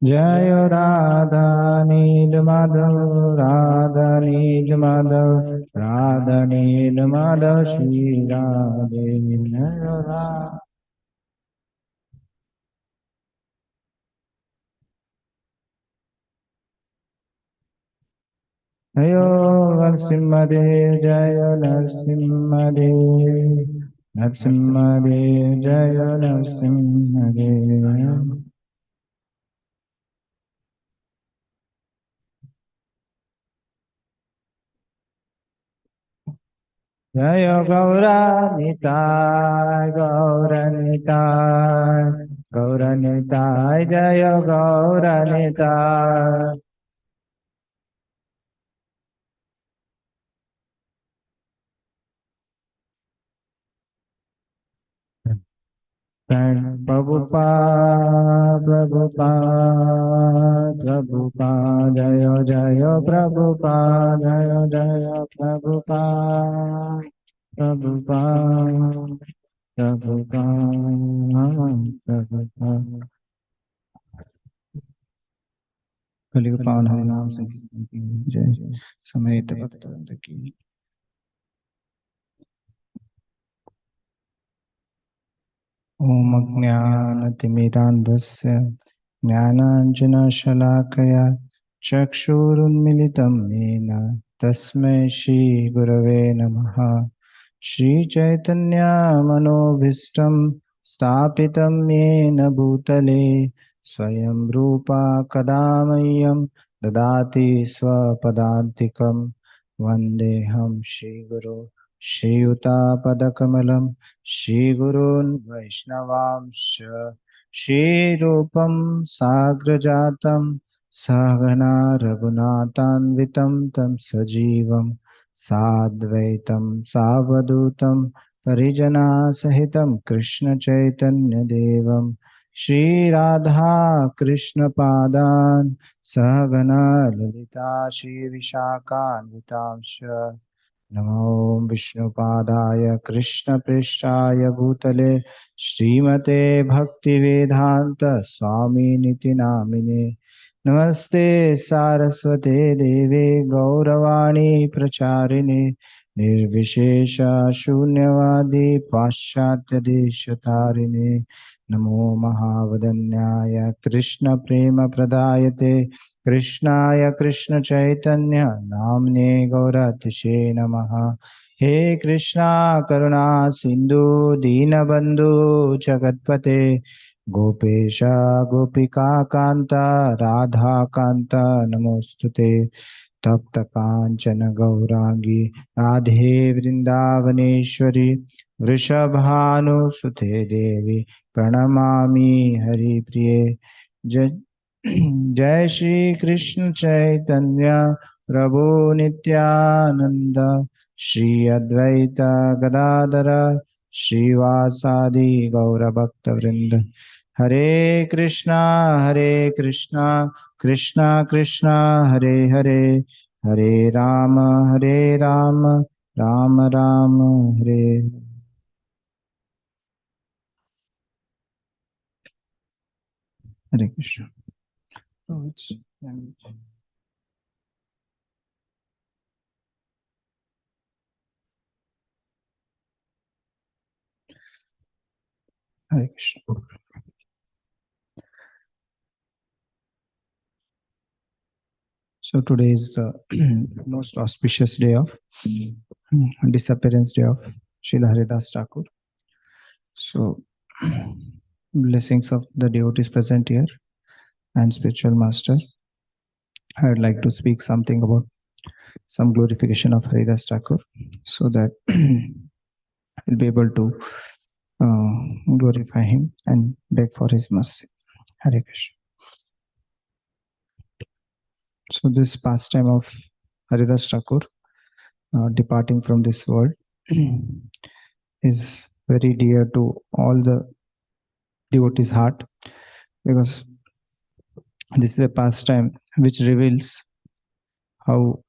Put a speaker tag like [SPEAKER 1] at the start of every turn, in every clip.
[SPEAKER 1] जय राधा नील माधव, राधा नील माधव, राधा नील माधव, श्री राधे जय राधा। जयो नरसिंहदेव, जय नरसिंहदेव, नरसिंहदेव जय नरसिंहदेव। जय गौरानिताय, गौरानिताय, गौरानिताय, जय गौरानिताय। प्रभुपाद, प्रभुपाद, प्रभुपाद, जय जय प्रभुपाद, जय जय प्रभुपाद, प्रभुपाद, प्रभुपाद, प्रभुपाद। कलियुग पावन हरिनाम संकीर्तन की जय, समेत भक्तवृंद की। ओम अज्ञानतिमिरान्धस्य ज्ञानाञ्जनशलाकया चक्षुरुन्मिलितं येन तस्मै श्रीगुरवे नमः। श्रीचैतन्यमनोभीष्टं स्थापितं येन भूतले स्वयं रूपा कदा मह्यं ददाति स्वपदान्तिकं। वन्देऽहं श्रीगुरो श्रीयुतापदकमलं श्रीगुरून् वैष्णवांश्च। श्रीरूपं साग्रजातं सहगना रघुनाथान्वितं तं सजीवं साद्वैतं सावधूतं परिजनासहितं कृष्णचैतन्यदेवं श्रीराधा कृष्णपादान् सहगना ललिता श्रीविशाखान्वितांश्च। नमो विष्णुपादाय कृष्णप्रेष्ठाय भूतले श्रीमते भक्तिवेदांत स्वामिनिति नामिने। नमस्ते सारस्वते देवे गौरवाणी प्रचारिणे निर्विशेष शून्यवादी पाश्चात्य देशतारिणे। नमो महावदन्याय कृष्ण प्रेम प्रदायते कृष्णाय कृष्ण चैतन्य नाम्ने गौरतिशे नमः। हे कृष्णा करुणा सिंधु दीनबंधु जगत्पते गोपेश गोपिका कांता राधा कांता नमोस्तुते। तप्त कांचन गौरांगी राधे वृंदावनेश्वरी वृषभानुसुते देवी प्रणमामि हरिप्रिये। जय जय श्री कृष्ण चैतन्य प्रभु नित्यानंद श्री अद्वैत गदाधर श्रीवासादि गौरभक्तवृंद। हरे कृष्णा कृष्णा कृष्णा हरे हरे, हरे राम राम राम हरे। हरे Krishna. Hare Krishna. So today is the most auspicious day of disappearance day of Srila Haridas Thakur. So blessings of the devotees present here and spiritual master. I would like to speak something about some glorification of Haridas Thakur so that we'll be able to glorify him and beg for his mercy. Hare Krishna. So this pastime of Haridas Thakur departing from this world is very dear to all the devotees' heart, because this is a pastime which reveals how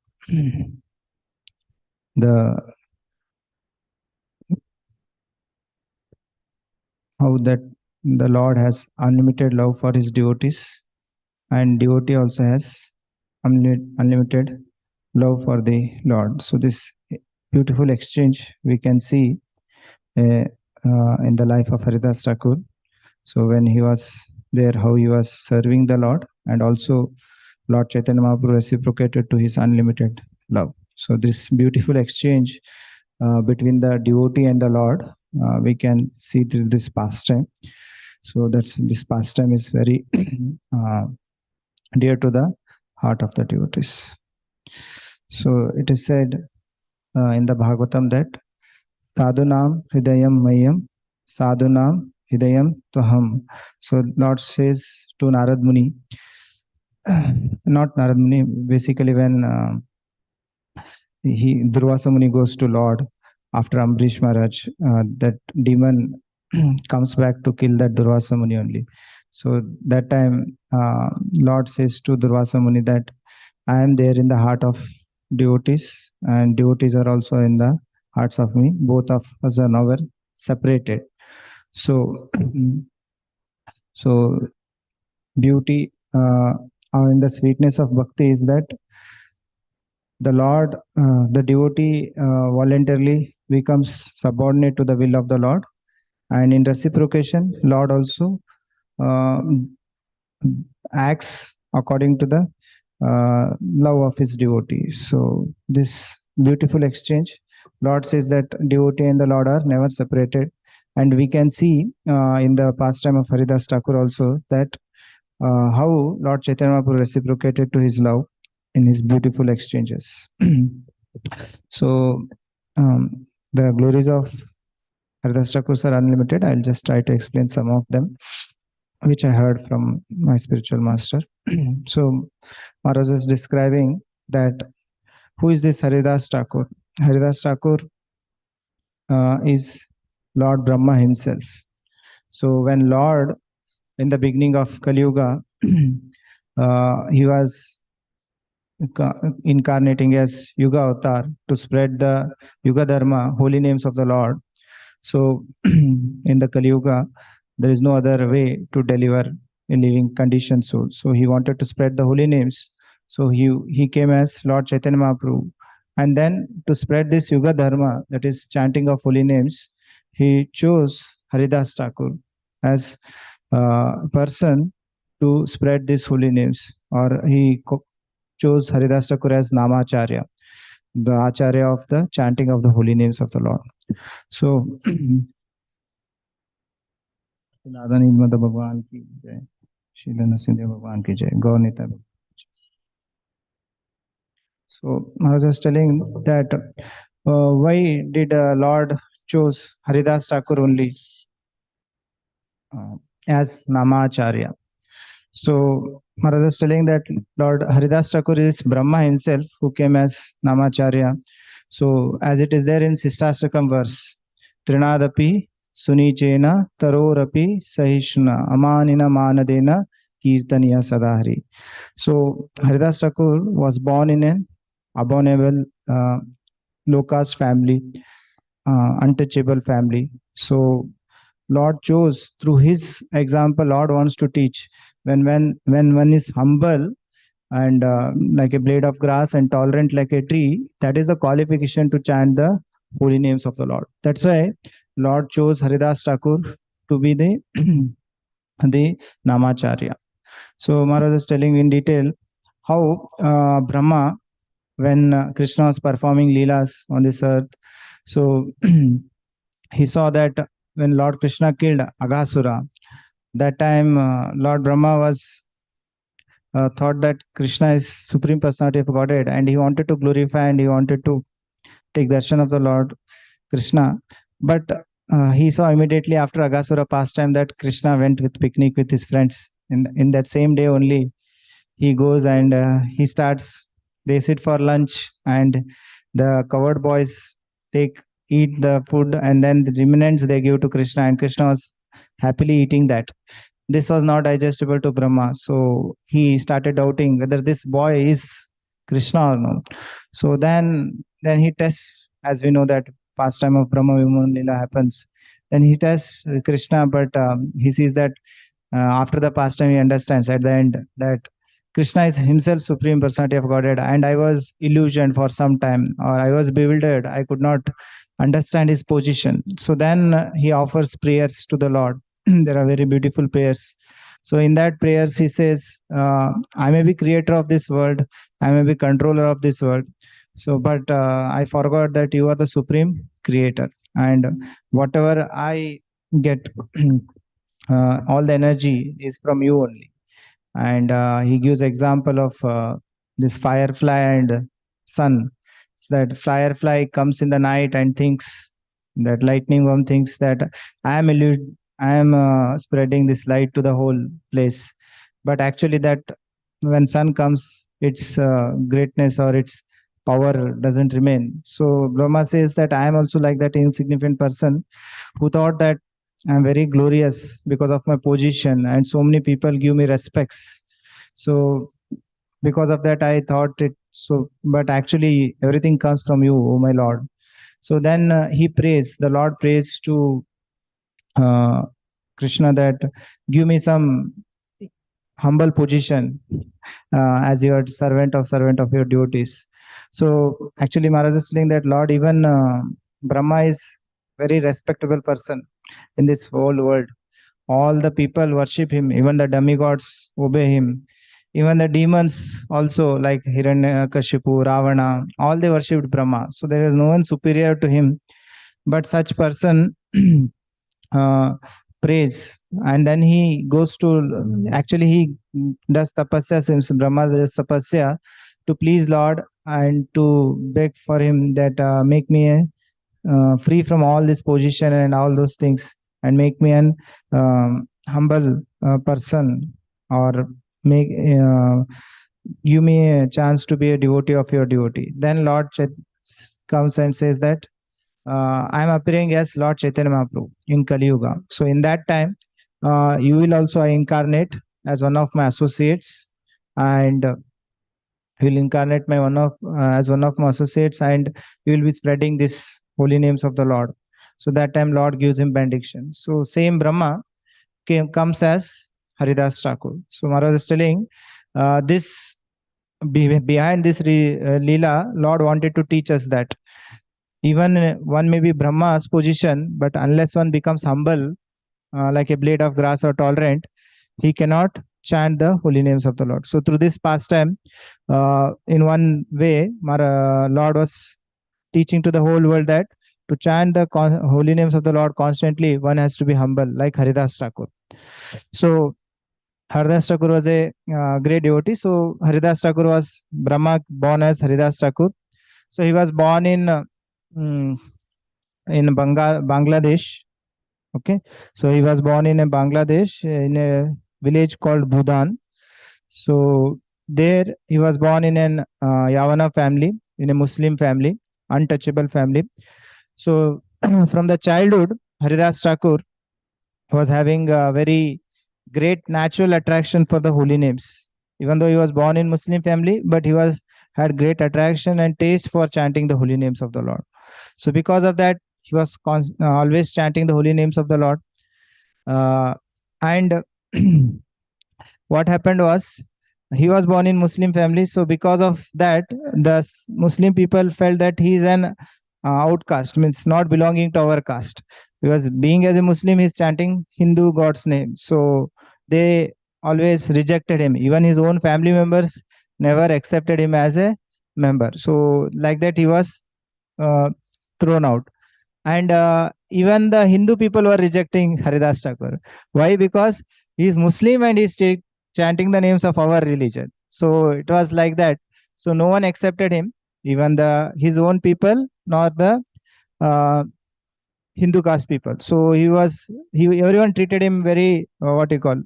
[SPEAKER 1] that the Lord has unlimited love for his devotees, and devotee also has unlimited love for the Lord. So this beautiful exchange we can see in the life of Haridas Thakur. So when he was there, how he was serving the Lord, and also Lord Chaitanya Mahaprabhu reciprocated to his unlimited love. So this beautiful exchange between the devotee and the Lord, we can see through this pastime. So that's this pastime is very dear to the heart of the devotees. So it is said in the Bhagavatam that Sadhunam Hridayam Mayam Sadhunam Hridayam Taham. So Lord says to Narad Muni, not Narad Muni, basically when Durvasa Muni goes to Lord after Ambrish Maharaj, that demon comes back to kill that Durvasa Muni only. So that time Lord says to Durvasa Muni that I am there in the heart of devotees, and devotees are also in the hearts of me. Both of us are now separated. So, so beauty in the sweetness of bhakti is that the Lord, the devotee voluntarily becomes subordinate to the will of the Lord, and in reciprocation, Lord also uh, acts according to the love of his devotees. So this beautiful exchange, Lord says that devotee and the Lord are never separated, and we can see in the pastime of Haridas Thakur also that how Lord Chaitanya Mahaprabhu reciprocated to his love in his beautiful exchanges. So the glories of Haridas Thakur are unlimited. I'll just try to explain some of them, which I heard from my spiritual master. So Maharaj is describing that who is this Haridas Thakur? Haridas Thakur is Lord Brahma himself. So when Lord, in the beginning of Kali Yuga, he was incarnating as Yuga Avatar to spread the Yuga Dharma, holy names of the Lord. So in the Kali Yuga, there is no other way to deliver a living conditioned soul. So he wanted to spread the holy names. So he came as Lord Chaitanya Mahaprabhu. And then to spread this Yuga Dharma, that is chanting of holy names, he chose Haridas Thakur as a person to spread these holy names. Or he chose Haridas Thakur as Namacharya, the Acharya of the chanting of the holy names of the Lord. So दादा नीलमत भगवान की जय, शीला नरसिंह भगवान की जय, गौ नेता. So I was just telling that why did Lord chose Haridas Thakur only as Namacharya? So Maharaj was telling that Lord Haridas Thakur is Brahma himself who came as Namacharya. So as it is there in Sistastakam verse, Trinadapi Sunichena Tarorapi Sahishna Amanina Manadena Kirtaniya Sadahari. So Haridas Thakur was born in an abominable low caste family, untouchable family. So Lord chose through his example. Lord wants to teach when one is humble and like a blade of grass and tolerant like a tree, that is a qualification to chant the holy names of the Lord. That's why Lord chose Haridas Thakur to be the the Namacharya. So Maharaj is telling in detail how Brahma, when Krishna was performing leelas on this earth, so he saw that when Lord Krishna killed Aghasura, that time Lord Brahma was thought that Krishna is Supreme Personality of Godhead, and he wanted to glorify and he wanted to take darshan of the Lord Krishna. But he saw immediately after Aghasura pastime that Krishna went with picnic with his friends. In that same day only, he goes and he starts. They sit for lunch, and the coward boys eat the food, and then the remnants they give to Krishna, and Krishna was happily eating that. This was not digestible to Brahma, so he started doubting whether this boy is Krishna or no. So then he tests, as we know that pastime of Brahma Vimohan Lila happens. Then he tests Krishna, but he sees that after the pastime he understands at the end that Krishna is himself Supreme Personality of Godhead, and I was illusioned for some time, or I was bewildered. I could not understand his position. So then he offers prayers to the Lord. There are very beautiful prayers. So in that prayers, he says, I may be creator of this world, I may be controller of this world. So, but I forgot that you are the supreme creator, and whatever I get, all the energy is from you only. And he gives example of this firefly and sun. So that firefly comes in the night and thinks, that lightning worm thinks that I am spreading this light to the whole place, but actually that when sun comes, its greatness or its power doesn't remain. So Brahma says that I am also like that insignificant person who thought that I'm very glorious because of my position, and so many people give me respects. So because of that, I thought it so, but actually everything comes from you, oh my Lord. So then he prays, the Lord prays to uh, Krishna that give me some humble position as your servant of your devotees. So actually, Maharaj is saying that Lord, even Brahma is very respectable person in this whole world. All the people worship him, even the demigods obey him. Even the demons also, like Hiranyakashipu, Ravana, all they worshipped Brahma. So there is no one superior to him. But such person uh, prays, and then he goes to, actually he does tapasya, since Brahma does tapasya to please Lord and to beg for him that make me free from all this position and all those things, and make me an humble person, or make give me a chance to be a devotee of your devotee. Then comes and says that I am appearing as Lord Chaitanya Mahaprabhu in Kali Yuga. So in that time, you will also incarnate as one of my associates, and will incarnate my one of as one of my associates, and you will be spreading this holy names of the Lord. So that time Lord gives him benediction. So same Brahma comes as Haridas Thakur. So Maharaj is telling this behind this Leela, Lord wanted to teach us that even one may be Brahma's position, but unless one becomes humble, like a blade of grass, or tolerant, he cannot chant the holy names of the Lord. So through this pastime, in one way, Lord was teaching to the whole world that to chant the holy names of the Lord constantly, one has to be humble, like Haridas Thakur. So Haridas Thakur was a great devotee. So Haridas Thakur was Brahma born as Haridas Thakur. So he was born mm, in Bangladesh. Okay, so he was born in a Bangladesh in a village called Bhudan. So there he was born in an Yavana family, in a Muslim family, untouchable family. So from the childhood, Haridas Thakur was having a very great natural attraction for the holy names. Even though he was born in Muslim family, but he was had great attraction and taste for chanting the holy names of the Lord. So because of that, he was always chanting the holy names of the Lord. And what happened was, he was born in Muslim family. So because of that, the Muslim people felt that he is an outcast, means not belonging to our caste. Because being as a Muslim, he's chanting Hindu god's name. So they always rejected him. Even his own family members never accepted him as a member. So like that, he was uh, thrown out. And even the Hindu people were rejecting Haridas Thakur. Why? Because he is Muslim and he's chanting the names of our religion. So it was like that. So no one accepted him, even the his own people, nor the uh, Hindu caste people. So he everyone treated him very what you call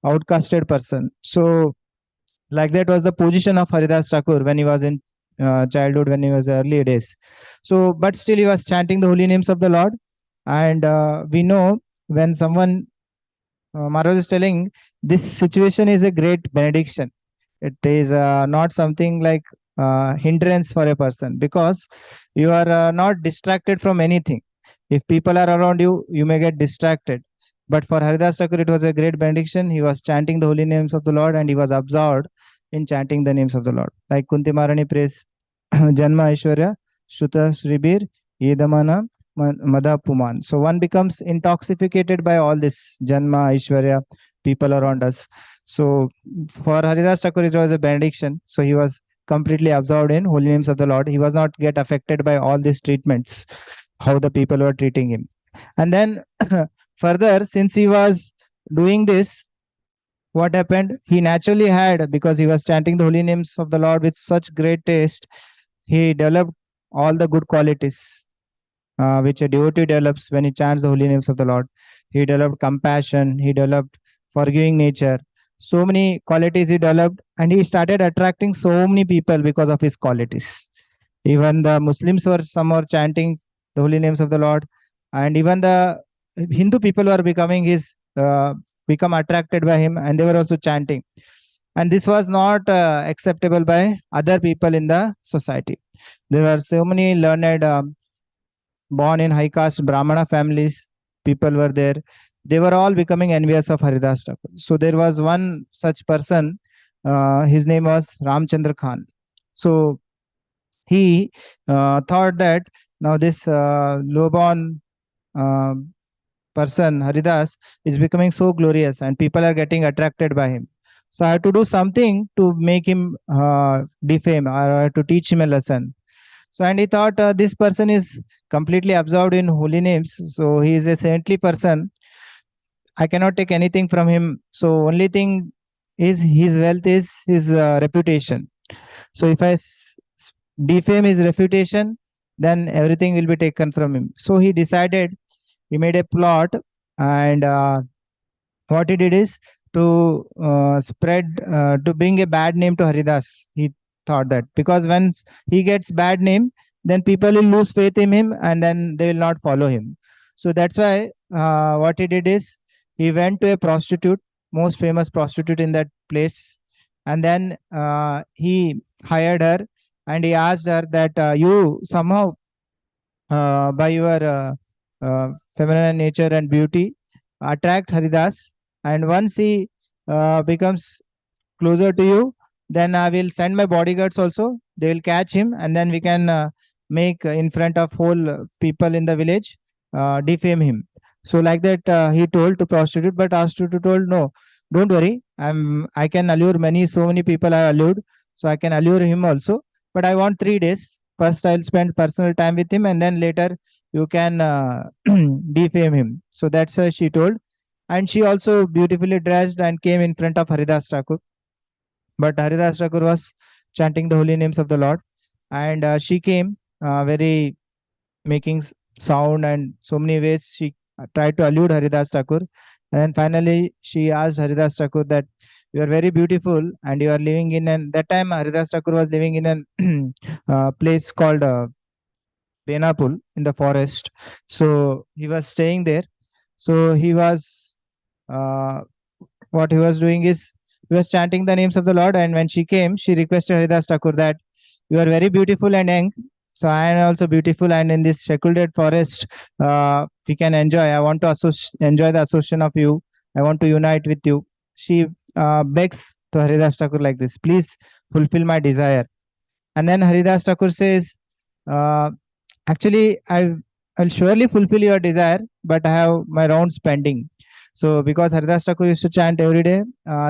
[SPEAKER 1] outcasted person. So like that was the position of Haridas Thakur when he was in childhood, when he was early days. So but still he was chanting the holy names of the Lord. And we know, when someone Maharaj is telling, this situation is a great benediction. It is not something like hindrance for a person, because you are not distracted from anything. If people are around you, you may get distracted. But for Haridas Thakur, it was a great benediction. He was chanting the holy names of the Lord, and he was absorbed in chanting the names of the Lord. Like Kunti Maharani prays Janma Aishwarya, Shruta Shribir, Yedamana, Madha Puman. So one becomes intoxicated by all this Janma Aishwarya, people around us. So for Haridas Thakur, it was a benediction. So he was completely absorbed in holy names of the Lord. He was not get affected by all these treatments, how the people were treating him. And then further, since he was doing this, what happened? He naturally had, because he was chanting the holy names of the Lord with such great taste, he developed all the good qualities which a devotee develops when he chants the holy names of the Lord. He developed compassion, he developed forgiving nature. So many qualities he developed, and he started attracting so many people because of his qualities. Even the Muslims were some were chanting the holy names of the Lord, and even the Hindu people were becoming his become attracted by him, and they were also chanting. And this was not acceptable by other people in the society. There were so many learned, born in high caste Brahmana families, people were there. They were all becoming envious of Haridas Thakur. So there was one such person. His name was Ramchandra Khan. So he thought that now this low-born uh, person, Haridas, is becoming so glorious and people are getting attracted by him. So I have to do something to make him defame, or I have to teach him a lesson. So, and he thought this person is completely absorbed in holy names. So he is a saintly person. I cannot take anything from him. So only thing is his wealth is his reputation. So if defame his reputation, then everything will be taken from him. So he decided, he made a plot, and what he did is to to bring a bad name to Haridas. He thought that because once he gets bad name, then people will lose faith in him and then they will not follow him. So that's why what he did is he went to a prostitute, most famous prostitute in that place, and then he hired her and he asked her that you somehow by your feminine nature and beauty attract Haridas, and once he becomes closer to you, then I will send my bodyguards also. They will catch him, and then we can make in front of whole people in the village defame him. So like that, he told to prostitute, but prostitute told no, don't worry. I can allure so many people I allured, so I can allure him also. But I want 3 days. First, I'll spend personal time with him, and then later you can defame him. So that's why she told, and she also beautifully dressed and came in front of Haridas Thakur. But Haridas Thakur was chanting the holy names of the Lord, and she came very making sound and so many ways. She tried to allude Haridas Thakur, and finally she asked Haridas Thakur that you are very beautiful and you are living in an that time Haridas Thakur was living in an place called Benapul in the forest. So he was staying there. So he was uh, what he was doing is he was chanting the names of the Lord. And when she came, she requested Haridas Thakur that you are very beautiful and young. So I am also beautiful, and in this secluded forest, we can enjoy. I want to enjoy the association of you. I want to unite with you. She begs to Haridas Thakur like this: please fulfill my desire. And then Haridas Thakur says, uh, actually, I'll surely fulfill your desire, but I have my rounds pending. So because Haridas Thakur used to chant every day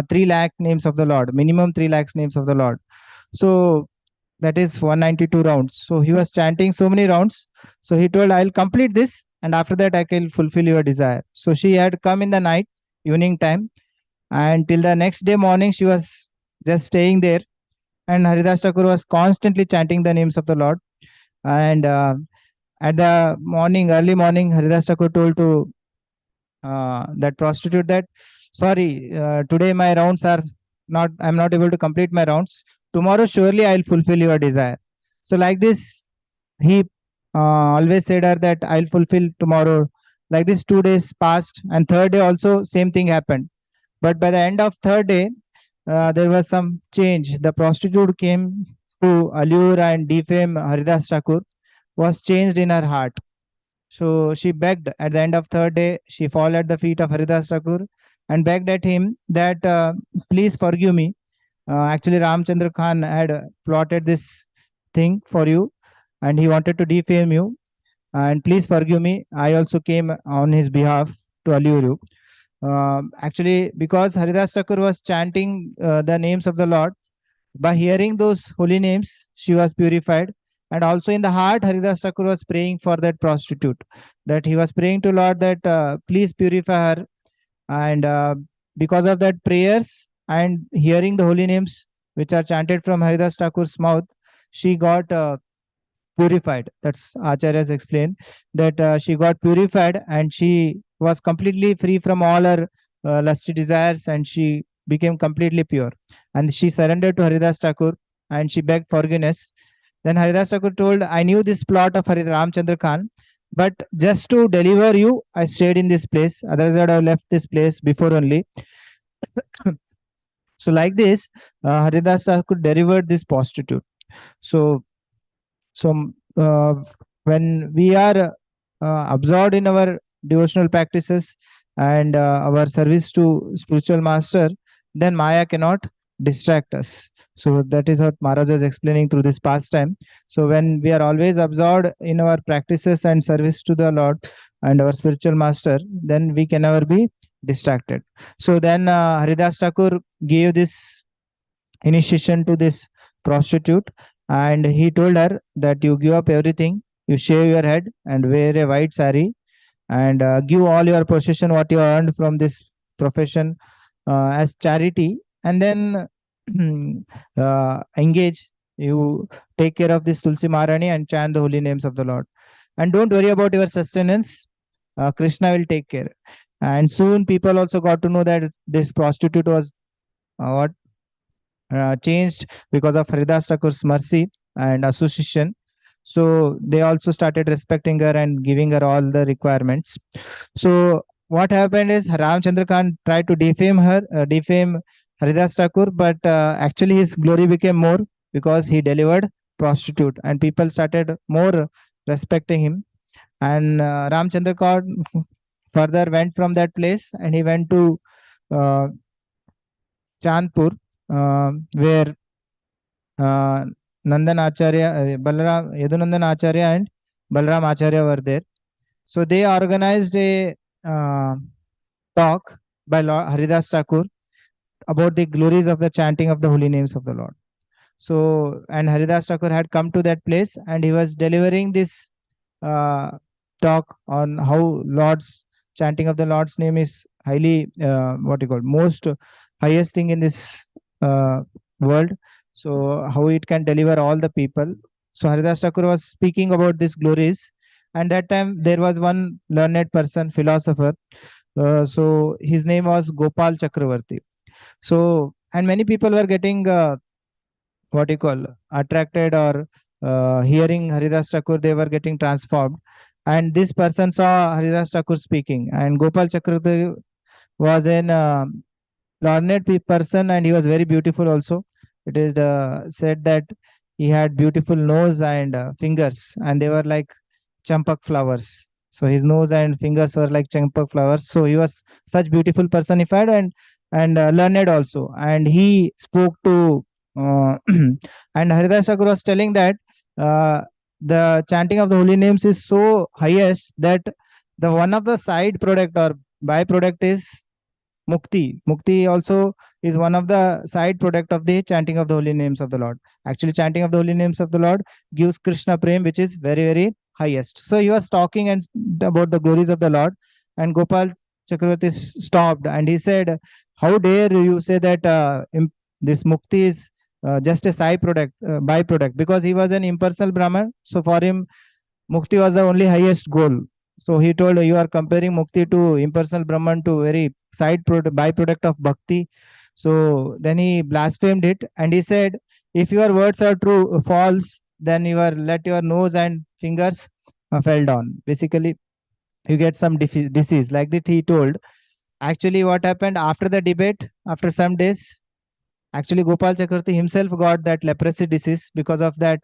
[SPEAKER 1] 3 lakh names of the Lord, minimum 3 lakhs names of the Lord. So that is 192 rounds. So he was chanting so many rounds. So he told, I'll complete this and after that I can fulfill your desire. So she had come in the night, evening time, and till the next day morning she was just staying there. And Haridas Thakur was constantly chanting the names of the Lord. And at the morning, early morning, Haridas Thakur told to that prostitute that, sorry, today my rounds are not, I'm not able to complete my rounds. Tomorrow, surely I'll fulfill your desire. So, like this, he always said her that I'll fulfill tomorrow. Like this, 2 days passed, and third day also, same thing happened. But by the end of third day, there was some change. The prostitute came to allure and defame Haridas Thakur, was changed in her heart. So she begged at the end of third day, she fell at the feet of Haridas Thakur and begged at him that please forgive me. Actually, Ramchandra Khan had plotted this thing for you, and he wanted to defame you. And please forgive me. I also came on his behalf to allure you. Actually, because Haridas Thakur was chanting the names of the Lord, by hearing those holy names, she was purified. And also in the heart, Haridas Thakur was praying for that prostitute, that he was praying to Lord that please purify her. And because of that prayers and hearing the holy names which are chanted from Haridas Thakur's mouth, she got purified. That's Acharya's explained that she got purified and she was completely free from all her lusty desires, and she became completely pure. And she surrendered to Haridas Thakur and she begged forgiveness. Then Haridas Thakur told, I knew this plot of Harid Ramchandra Khan, but just to deliver you, I stayed in this place. Otherwise, I would have left this place before only. So, like this, Haridas Thakur delivered this prostitute. So, so when we are absorbed in our devotional practices and our service to spiritual master, then Maya cannot distract us. So that is what Maharaj is explaining through this pastime. So when we are always absorbed in our practices and service to the Lord and our spiritual master, then we can never be distracted. So then Haridas Thakur gave this initiation to this prostitute, and he told her that you give up everything, you shave your head and wear a white sari, and give all your possession what you earned from this profession as charity, and then engage, you take care of this Tulsi Maharani and chant the holy names of the Lord, and don't worry about your sustenance. Krishna will take care. And soon people also got to know that this prostitute was what changed because of Haridas Thakur's mercy and association. So they also started respecting her and giving her all the requirements. So what happened is Ramchandra Khan tried to defame her, defame Haridas Thakur, but actually his glory became more because he delivered prostitute, and people started more respecting him. And Ramchandra Khan further went from that place and he went to uh, Chandpur, where uh, Nandan Acharya, Balaram, Yadunandan Acharya and Balaram Acharya were there. So they organized a uh, talk by Lord Haridas Thakur about the glories of the chanting of the holy names of the Lord. So, and Haridas Thakur had come to that place and he was delivering this uh, talk on how Lord's chanting of the Lord's name is highly, what you call, most highest thing in this world. So, how it can deliver all the people. So, Haridas Thakur was speaking about these glories. And that time there was one learned person, philosopher. So, his name was Gopal Chakravarti. So, and many people were getting what you call attracted or hearing Haridas Thakur, they were getting transformed. And this person saw Haridas Thakur speaking, and Gopal Chakravarti was an learned person, and he was very beautiful also. It is said that he had beautiful nose and fingers, and they were like champak flowers. So his nose and fingers were like champak flowers. So he was such beautiful personified and learned also. And he spoke to and Haridas Thakur was telling that the chanting of the holy names is so highest that the one of the side product or byproduct is Mukti. Mukti also is one of the side product of the chanting of the holy names of the Lord. Actually, chanting of the holy names of the Lord gives Krishna Prem, which is very, very highest. So he was talking and about the glories of the Lord, and Gopal Chakravarti stopped and he said, how dare you say that this Mukti is just a side product, byproduct, because he was an impersonal Brahman. So for him, Mukti was the only highest goal. So he told, you are comparing Mukti to impersonal Brahman to very side product, byproduct of Bhakti. So then he blasphemed it and he said, if your words are true, false, then you are let your nose and fingers fell down. Basically, you get some disease. Like that, he told. Actually, what happened after the debate, after some days, actually Gopal Chakravarti himself got that leprosy disease. Because of that,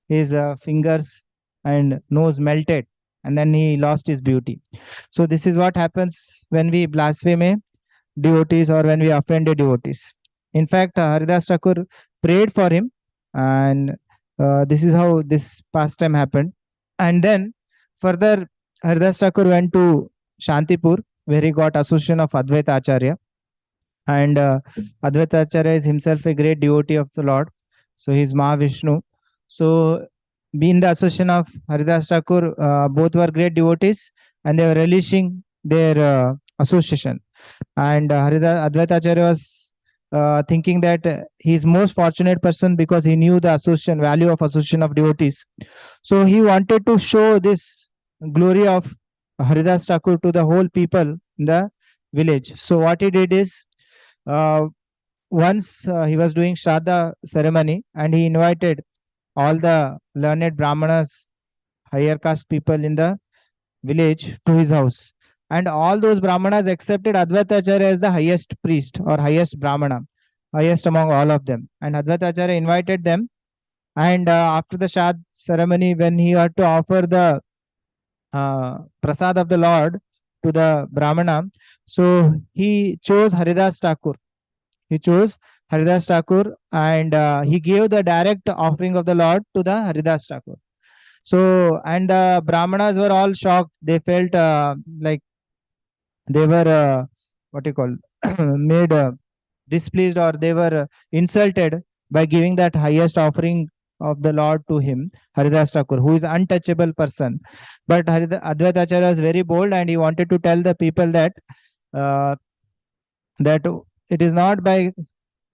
[SPEAKER 1] his fingers and nose melted, and then he lost his beauty. So this is what happens when we blaspheme devotees or when we offend the devotees. In fact, Haridas Thakur prayed for him, and this is how this pastime happened. And then further, Haridas Thakur went to Shantipur, where he got association of Advaita Acharya. And Advaita Acharya is himself a great devotee of the Lord. So he's Mahavishnu. So being the association of Haridas Thakur, both were great devotees, and they were relishing their association. And Advaita Acharya was thinking that he is most fortunate person because he knew the association value of association of devotees. So he wanted to show this glory of Haridas Thakur to the whole people in the village. So what he did is, uh, once he was doing Shraddha ceremony, and he invited all the learned Brahmanas, higher caste people in the village to his house. And all those Brahmanas accepted Advaita Acharya as the highest priest or highest Brahmana, highest among all of them. And Advaita Acharya invited them. And after the Shad ceremony, when he had to offer the Prasad of the Lord to the Brahmana, so he chose Haridas Thakur. He chose Haridas Thakur, and he gave the direct offering of the Lord to the Haridas Thakur. So, and the Brahmanas were all shocked. They felt like they were, what you call, made displeased, or they were insulted by giving that highest offering of the Lord to him, Haridas Thakur, who is untouchable person. But Advaita Acharya was very bold, and he wanted to tell the people that uh, that it is not by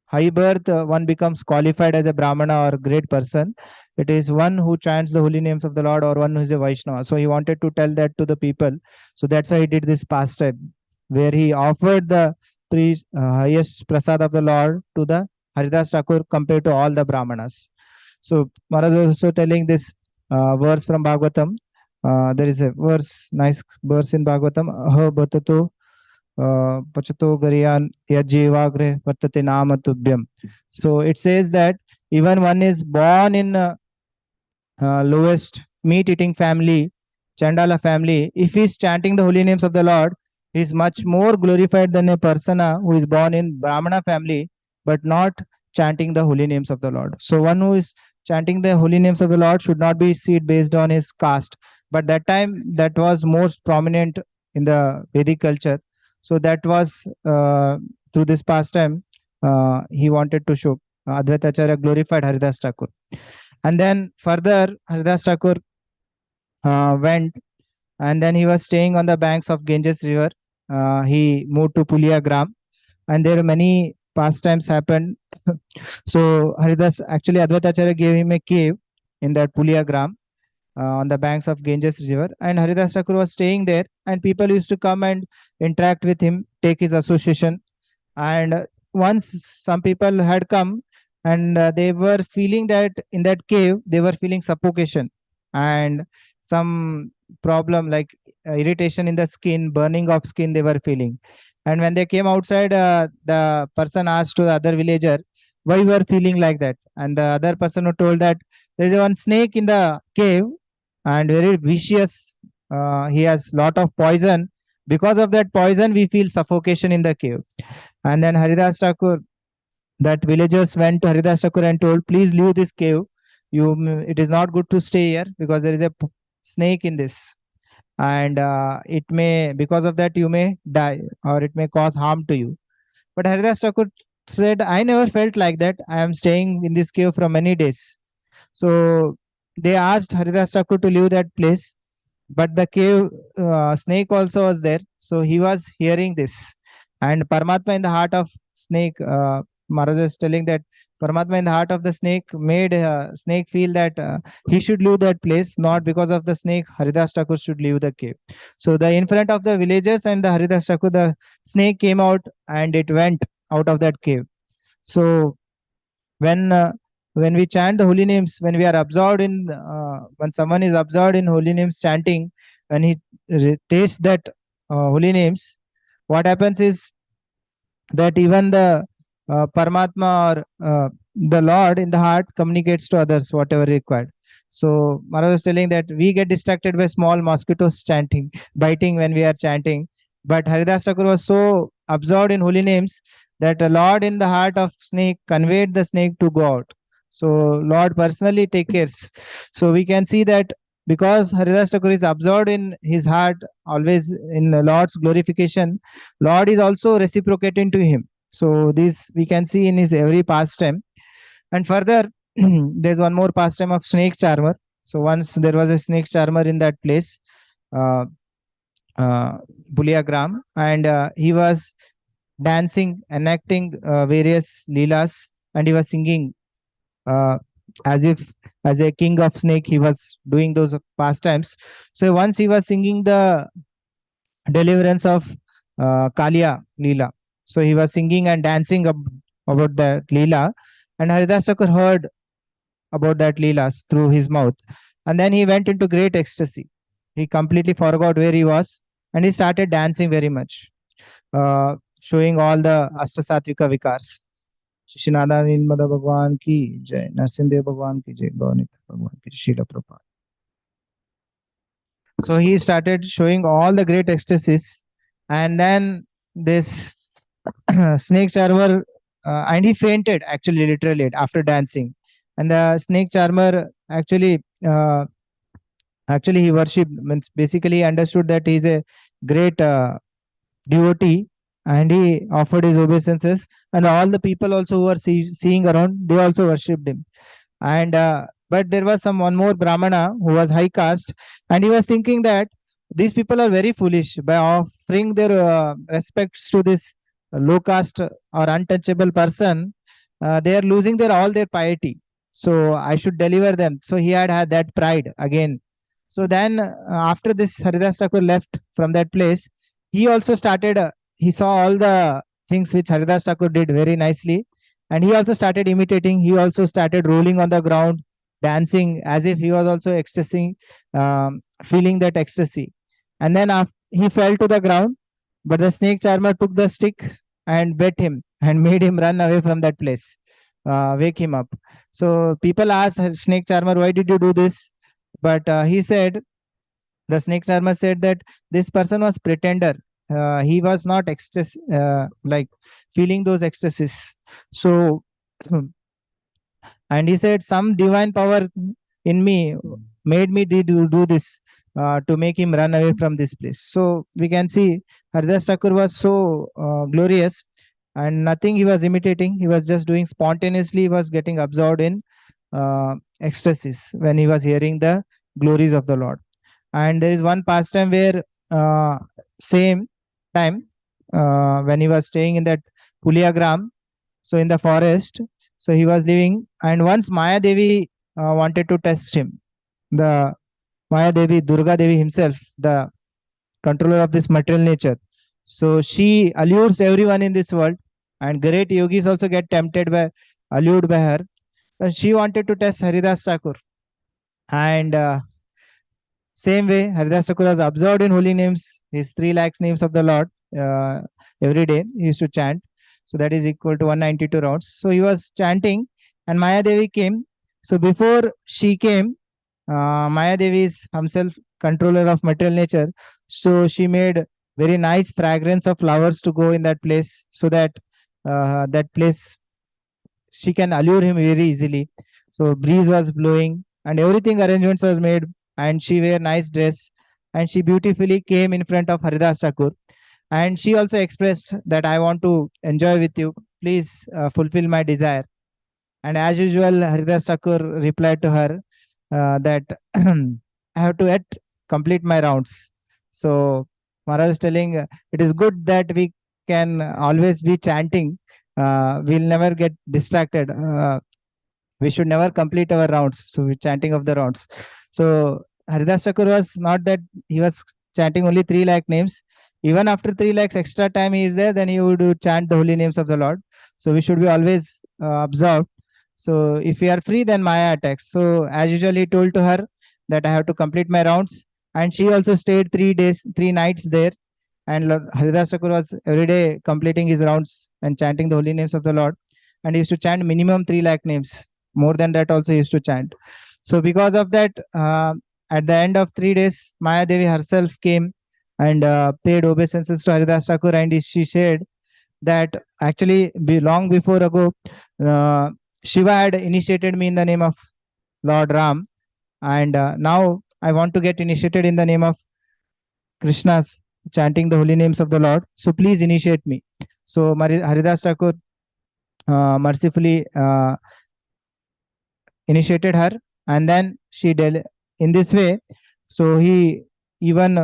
[SPEAKER 1] high birth one becomes qualified as a Brahmana or great person. It is one who chants the holy names of the Lord, or one who is a Vaishnava. So he wanted to tell that to the people. So that's why he did this pastime, where he offered the highest prasad of the Lord to the Haridas Thakur compared to all the Brahmanas. So Maharaj was also telling this verse from Bhagavatam. There is a verse, nice verse in Bhagavatam. Aha bhatato pachato gariyan yajivagre vartate nama tubhyam. So it says that even one is born in lowest meat eating family, Chandala family, if he is chanting the holy names of the Lord, he is much more glorified than a person who is born in Brahmana family but not chanting the holy names of the Lord. So one who is chanting the holy names of the Lord should not be seen based on his caste. But that time that was most prominent in the Vedic culture. So that was through this pastime he wanted to show. Advaita Acharya glorified Haridas Thakur. And then further, Haridas Thakur went, and then he was staying on the banks of Ganges River. He moved to Puliagram, and there many pastimes happened. So Haridas, actually Advaita Acharya gave him a cave in that Puliagram on the banks of Ganges River, and Haridas Thakur was staying there, and people used to come and interact with him, take his association. And once some people had come, and they were feeling that in that cave they were feeling suffocation and some problem like irritation in the skin, burning of skin they were feeling. And when they came outside, the person asked to the other villager, why you are feeling like that? And the other person who told that there is one snake in the cave, and very vicious, he has lot of poison. Because of that poison we feel suffocation in the cave. And then Haridas Thakur, that villagers went to Haridas Thakur and told, please leave this cave. It is not good to stay here because there is a snake in this. And it may, because of that, you may die or it may cause harm to you. But Haridas Thakur said, I never felt like that. I am staying in this cave for many days. So they asked Haridas Thakur to leave that place. But the cave snake also was there. So he was hearing this. And Paramatma in the heart of snake, Maharaj is telling that Paramatma in the heart of the snake made snake feel that he should leave that place, not because of the snake, Haridas Thakur should leave the cave. So the in front of the villagers and the Haridas Thakur, the snake came out and it went out of that cave. So when we chant the holy names, when we are absorbed in, when someone is absorbed in holy names chanting, when he tastes that holy names, what happens is that even the Paramatma or the Lord in the heart communicates to others whatever required. So Maharaj was telling that we get distracted by small mosquitoes chanting, biting when we are chanting. But Haridas Thakur was so absorbed in holy names that a Lord in the heart of snake conveyed the snake to go out. So Lord personally take cares. So we can see that because Haridas Thakur is absorbed in his heart, always in the Lord's glorification, Lord is also reciprocating to him. So this we can see in his every pastime. And further, there's one more pastime of snake charmer. So once there was a snake charmer in that place, uh, Buliagram, and he was dancing, enacting various leelas, and he was singing uh, as if as a king of snake he was doing those pastimes. So once he was singing the deliverance of Kalia Leela. So he was singing and dancing about that Leela, and Haridas Thakur heard about that Leelas through his mouth. And then he went into great ecstasy. He completely forgot where he was and he started dancing very much, showing all the Ashtasatvika Vikars. Shishinada Nilmada Bhagwan ki jai, Narsimdev Bhagwan ki jai, Gaunit Bhagwan ki jai, Srila Prabhupada. So he started showing all the great ecstasies, and then this snake charmer, and he fainted actually, literally, after dancing. And the snake charmer actually he worshipped, means basically understood that he's a great devotee, and he offered his obeisances, and all the people also who were seeing around, they also worshipped him. And but there was some one more brahmana who was high caste, and he was thinking that these people are very foolish by offering their respects to this low caste or untouchable person. They are losing their all their piety, so I should deliver them. So he had that pride again. So then after this Haridas Thakur left from that place, he also started he saw all the things which Haridas Thakur did very nicely, and he also started imitating. He also started rolling on the ground, dancing as if he was also ecstasy, feeling that ecstasy. And then after, he fell to the ground, but the snake charmer took the stick and bit him and made him run away from that place, wake him up. So people asked snake charmer, why did you do this? But he said, the snake charmer said that this person was pretender. He was not ecstasy, like feeling those ecstasies. So and he said some divine power in me made me do this, to make him run away from this place. So we can see Haridas Thakur was so glorious, and nothing he was imitating, he was just doing spontaneously. He was getting absorbed in ecstasies when he was hearing the glories of the Lord. And there is one pastime where same time, when he was staying in that Puliagram, so in the forest, so he was living, and once Maya Devi wanted to test him. The Maya Devi, Durga Devi himself, the controller of this material nature. So she allures everyone in this world, and great yogis also get tempted by, allured by her. And she wanted to test Haridas Thakur. And same way, Haridas Thakur was absorbed in holy names, his 3 lakhs names of the Lord. Every day he used to chant. So that is equal to 192 rounds. So he was chanting, and Maya Devi came. So before she came, Maya Devi is himself controller of material nature. So she made very nice fragrance of flowers to go in that place, so that that place she can allure him very easily. So breeze was blowing, and everything arrangements was made, and she wear nice dress, and she beautifully came in front of Haridas Thakur, and she also expressed that I want to enjoy with you. Please fulfill my desire. And as usual, Haridas Thakur replied to her that I have to yet complete my rounds. So Maharaj is telling, it is good that we can always be chanting. We'll never get distracted. We should never complete our rounds. So we're chanting of the rounds. So Haridas Thakur was not that he was chanting only 3 lakh names. Even after 3 lakhs extra time he is there, then he would chant the holy names of the Lord. So we should be always observed. So if we are free, then Maya attacks. So as usually told to her that I have to complete my rounds. And she also stayed 3 days, 3 nights there. And Haridas Thakur was every day completing his rounds and chanting the holy names of the Lord. And he used to chant minimum 3 lakh names. More than that also he used to chant. So because of that, at the end of 3 days, Maya Devi herself came and paid obeisances to Haridas Thakur, and she said that actually long before ago, uh, Shiva had initiated me in the name of Lord Ram, and now I want to get initiated in the name of Krishna's, chanting the holy names of the Lord. So please initiate me. So Haridas Thakur mercifully initiated her, and then in this way. So he even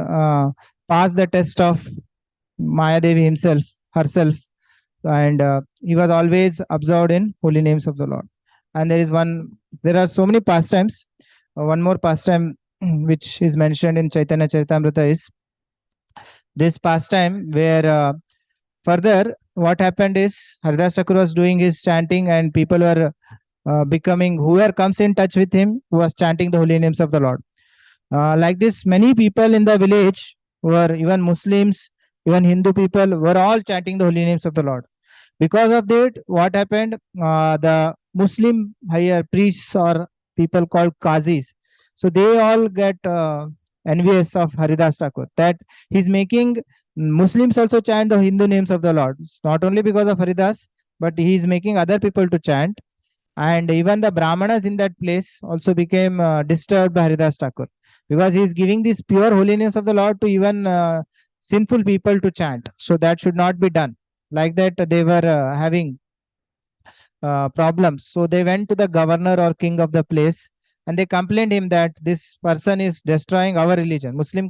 [SPEAKER 1] passed the test of Maya Devi herself, and he was always absorbed in holy names of the Lord. And there are so many pastimes. One more pastime which is mentioned in Chaitanya Charitamrita is this pastime where further what happened is Haridas Thakur was doing his chanting, and people were becoming, whoever comes in touch with him was chanting the holy names of the Lord. Like this, many people in the village were even Muslims, even Hindu people were all chanting the holy names of the Lord. Because of that, what happened? The Muslim higher priests or people called Qazis, so they all get envious of Haridas Thakur that he's making Muslims also chant the Hindu names of the Lord. It's not only because of Haridas, but he's making other people to chant, and even the Brahmanas in that place also became disturbed by Haridas Thakur, because he is giving this pure holiness of the Lord to even sinful people to chant. So that should not be done. Like that, they were having problems. So they went to the governor or king of the place, and they complained him that this person is destroying our religion. Muslim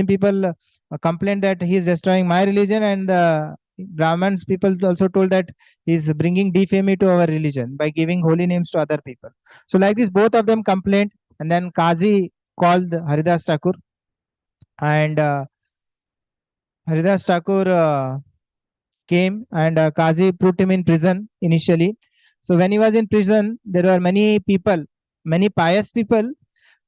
[SPEAKER 1] people complained that he is destroying my religion, and Brahmins people also told that he is bringing defamy to our religion by giving holy names to other people. So like this, both of them complained, and then Qazi called Haridas Thakur, and Haridas Thakur came, and Qazi put him in prison initially. So when he was in prison, there were many people, many pious people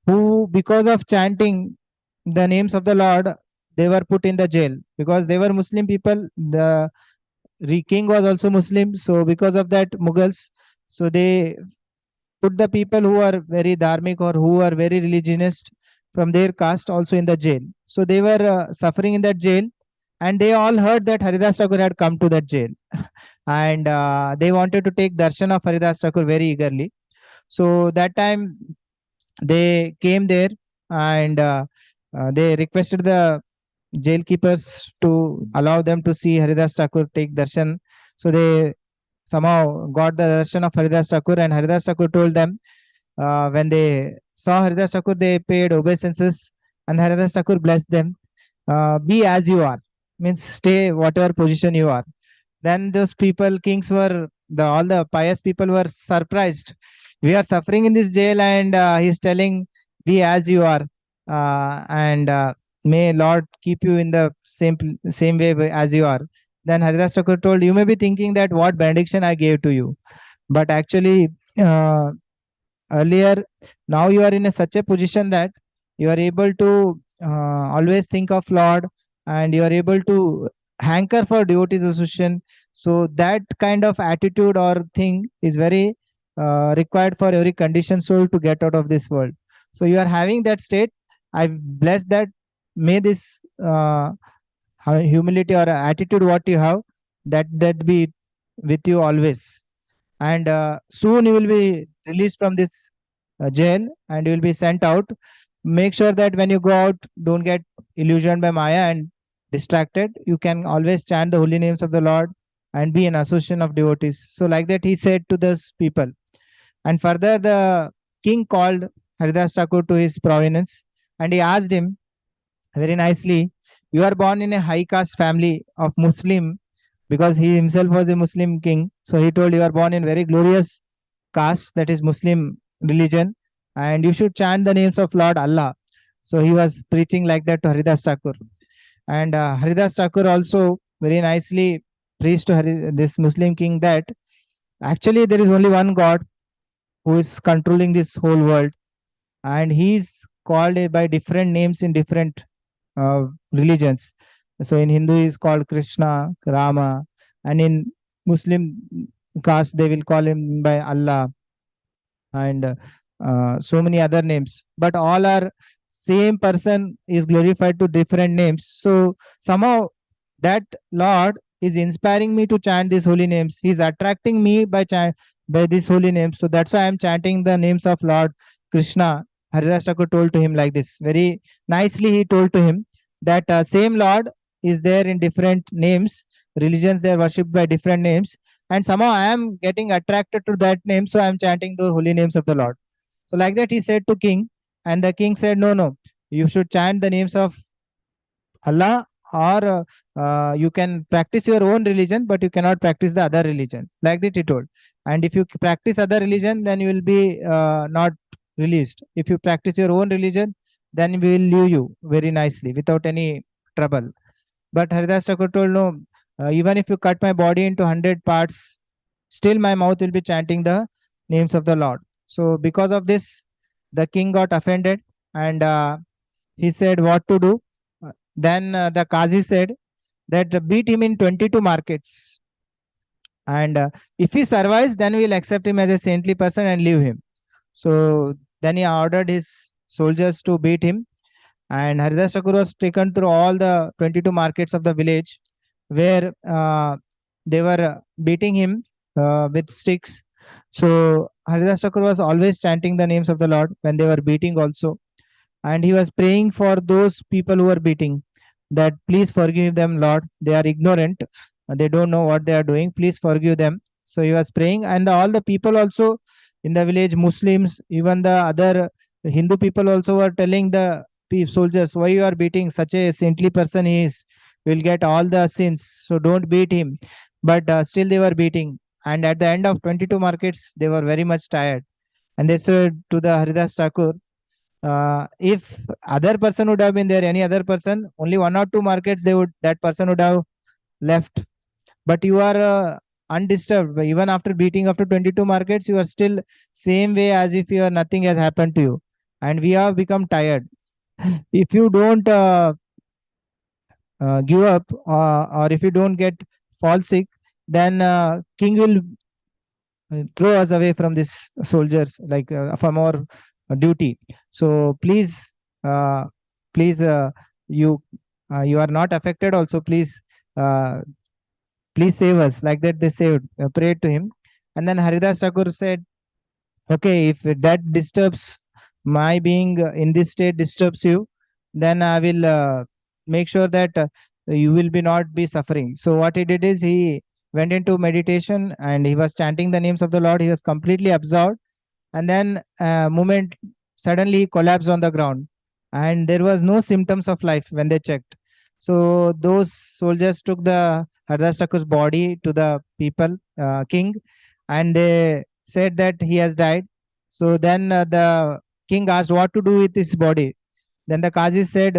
[SPEAKER 1] who, because of chanting the names of the Lord, they were put in the jail because they were Muslim people. The king was also Muslim. So because of that, Mughals, so they put the people who are very dharmic or who are very religionist from their caste also in the jail. So they were suffering in that jail, and they all heard that Haridas Thakur had come to that jail, and they wanted to take darshan of Haridas Thakur very eagerly. So that time they came there, and they requested the jailkeepers to allow them to see Haridas Thakur take darshan. So they somehow got the darshan of Haridas Thakur, and Haridas Thakur told them, when they saw Haridas Thakur, they paid obeisances, and Haridas Thakur blessed them. Be as you are, means stay whatever position you are. Then those people, kings were, all the pious people were surprised. We are suffering in this jail, and he's telling, be as you are, and may Lord keep you in the same way as you are. Then Haridas Thakur told, you may be thinking that what benediction I gave to you, but actually, uh, earlier, now you are in such a position that you are able to always think of Lord, and you are able to hanker for devotees association. So that kind of attitude or thing is very required for every conditioned soul to get out of this world. So you are having that state. I bless that. May this humility or attitude what you have, that be with you always. And soon you will be released from this jail, and you will be sent out. Make sure that when you go out, don't get illusioned by Maya and distracted. You can always chant the holy names of the Lord and be an association of devotees. So like that he said to those people. And further, the king called Haridas Thakur to his province, and he asked him very nicely, you are born in a high caste family of Muslim, because he himself was a Muslim king. So he told, you are born in very glorious caste, that is Muslim religion, and you should chant the names of Lord Allah. So he was preaching like that to Haridas Thakur. And Haridas Thakur also very nicely preached to this Muslim king that actually there is only one God who is controlling this whole world, and he is called by different names in different religions. So in Hindu he is called Krishna, Rama, and in Muslim caste they will call him by Allah, and so many other names. But all are same person is glorified to different names. So somehow that Lord He's inspiring me to chant these holy names. He's attracting me by these holy names. So that's why I'm chanting the names of Lord Krishna. Haridas Thakur told to him like this. Very nicely he told to him that same Lord is there in different names. Religions, they are worshipped by different names. And somehow I am getting attracted to that name. So I'm chanting the holy names of the Lord. So like that he said to king. And the king said, no, no, you should chant the names of Allah, or you can practice your own religion, but you cannot practice the other religion. Like that he told. And if you practice other religion, then you will be not released. If you practice your own religion, then we will leave you very nicely without any trouble. But Haridas Thakur told, no, even if you cut my body into 100 parts, still my mouth will be chanting the names of the Lord. So because of this, the king got offended, and he said what to do. Then the Qazi said that beat him in 22 markets. And if he survives, then we'll accept him as a saintly person and leave him. So then he ordered his soldiers to beat him. And Haridas Thakur was taken through all the 22 markets of the village where they were beating him with sticks. So Haridas Thakur was always chanting the names of the Lord when they were beating also, and he was praying for those people who were beating, that please forgive them, Lord, they are ignorant, they don't know what they are doing, please forgive them. So he was praying, and all the people also in the village, Muslims, even the other Hindu people also were telling the soldiers, why you are beating such a saintly person, he is will get all the sins, so don't beat him. But still they were beating, and at the end of 22 markets they were very much tired, and they said to the Haridas Thakur, if other person would have been there, any other person, only one or two markets they would that person would have left. But you are undisturbed. Even after beating after 22 markets, you are still same way as if you are nothing has happened to you. And we have become tired. If you don't give up, or if you don't get fall sick, then king will throw us away from this soldiers, like from our duty. So please, uh, please, you you are not affected also, please, uh, please save us. Like that they saved, prayed to him. And then Haridas Thakur said, okay, if that disturbs my being in this state disturbs you, then I will make sure that you will be not be suffering. So what he did is he went into meditation and he was chanting the names of the Lord. He was completely absorbed, and then moment suddenly he collapsed on the ground, and there was no symptoms of life when they checked. So those soldiers took the Haridas Thakur's body to the people, king, and they said that he has died. So then the king asked what to do with his body. Then the Qazi said,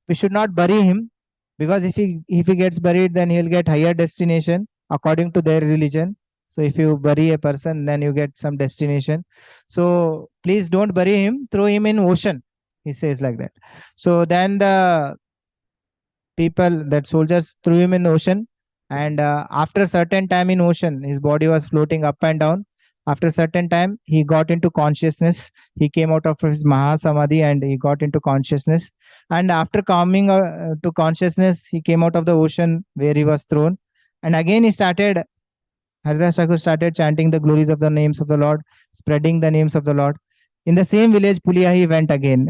[SPEAKER 1] we should not bury him, because if he gets buried, then he'll get higher destination according to their religion. So if you bury a person, then you get some destination. So please don't bury him, throw him in ocean. He says like that. So then the people, that soldiers, threw him in the ocean, and after a certain time in ocean, his body was floating up and down. After a certain time, he got into consciousness. He came out of his Mahasamadhi and he got into consciousness. And after coming to consciousness, he came out of the ocean where he was thrown. And again, Haridas Thakur started chanting the glories of the names of the Lord, spreading the names of the Lord. In the same village, Pulia, he went again.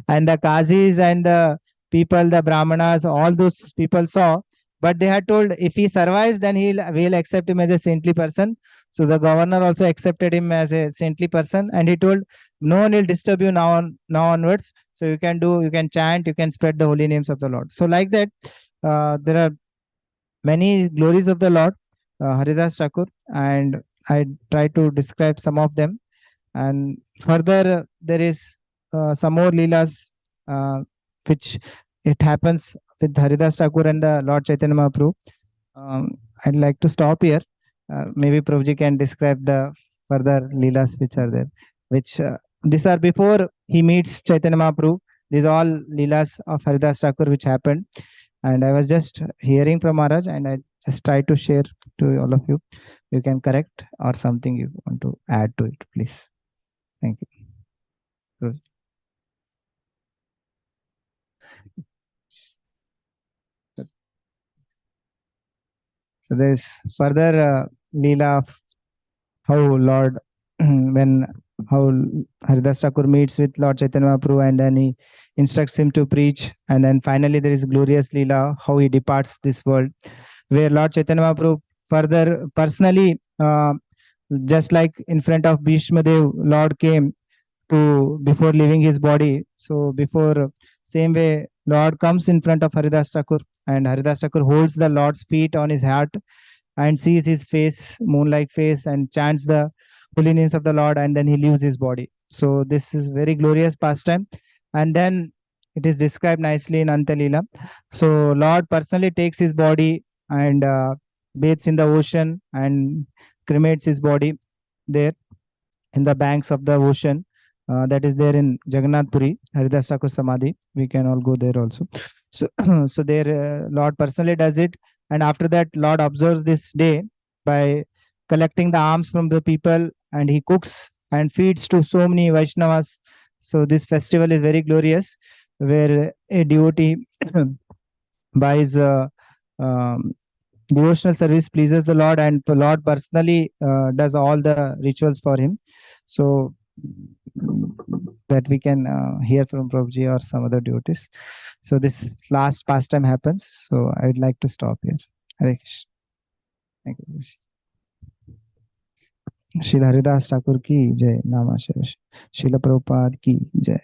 [SPEAKER 1] And the Qazis and the people, the Brahmanas, all those people saw. But they had told, if he survives, then we'll accept him as a saintly person. So the governor also accepted him as a saintly person, and he told, no one will disturb you now onwards. So you can chant, you can spread the holy names of the Lord. So like that, there are many glories of the Lord, Haridas Thakur, and I try to describe some of them. And further, there is some more Leelas, uh, which it happens with Haridas Thakur and the Lord Chaitanya Mahaprabhu. I'd like to stop here. Maybe Prabhuji can describe the further Leelas which are there, which these are before he meets Chaitanya Mahaprabhu. These are all Leelas of Haridas Thakur which happened. And I was just hearing from Maharaj, and I just try to share to all of you. You can correct or something you want to add to it, please. Thank you. So there's further Leela of how Lord when how Haridas Thakur meets with Lord Chaitanya Mahaprabhu and then he instructs him to preach, and then finally there is glorious Leela how he departs this world, where Lord Chaitanya Mahaprabhu further personally, just like in front of Bhishma Dev, Lord came to before leaving his body. So before same way, Lord comes in front of Haridas Thakur, and Haridas Thakur holds the Lord's feet on his heart and sees his face, moonlight face, and chants the holy names of the Lord, and then he leaves his body. So this is very glorious pastime, and then it is described nicely in Antalila. So Lord personally takes his body and bathes in the ocean and cremates his body there in the banks of the ocean. That is there in Jagannath Puri, Haridas Thakur Samadhi. We can all go there also. So, so there, Lord personally does it, and after that, Lord observes this day by collecting the alms from the people, and he cooks and feeds to so many Vaishnavas. So this festival is very glorious, where a devotee buys devotional service pleases the Lord, and the Lord personally does all the rituals for him. So that we can hear from Prabhuji or some other devotees. So this last pastime happens. So I would like to stop here. Hare Krishna. Thank you, Prabhuji. Srila Haridas Thakur ki jai, Namacharya. Srila Prabhupada ki jai.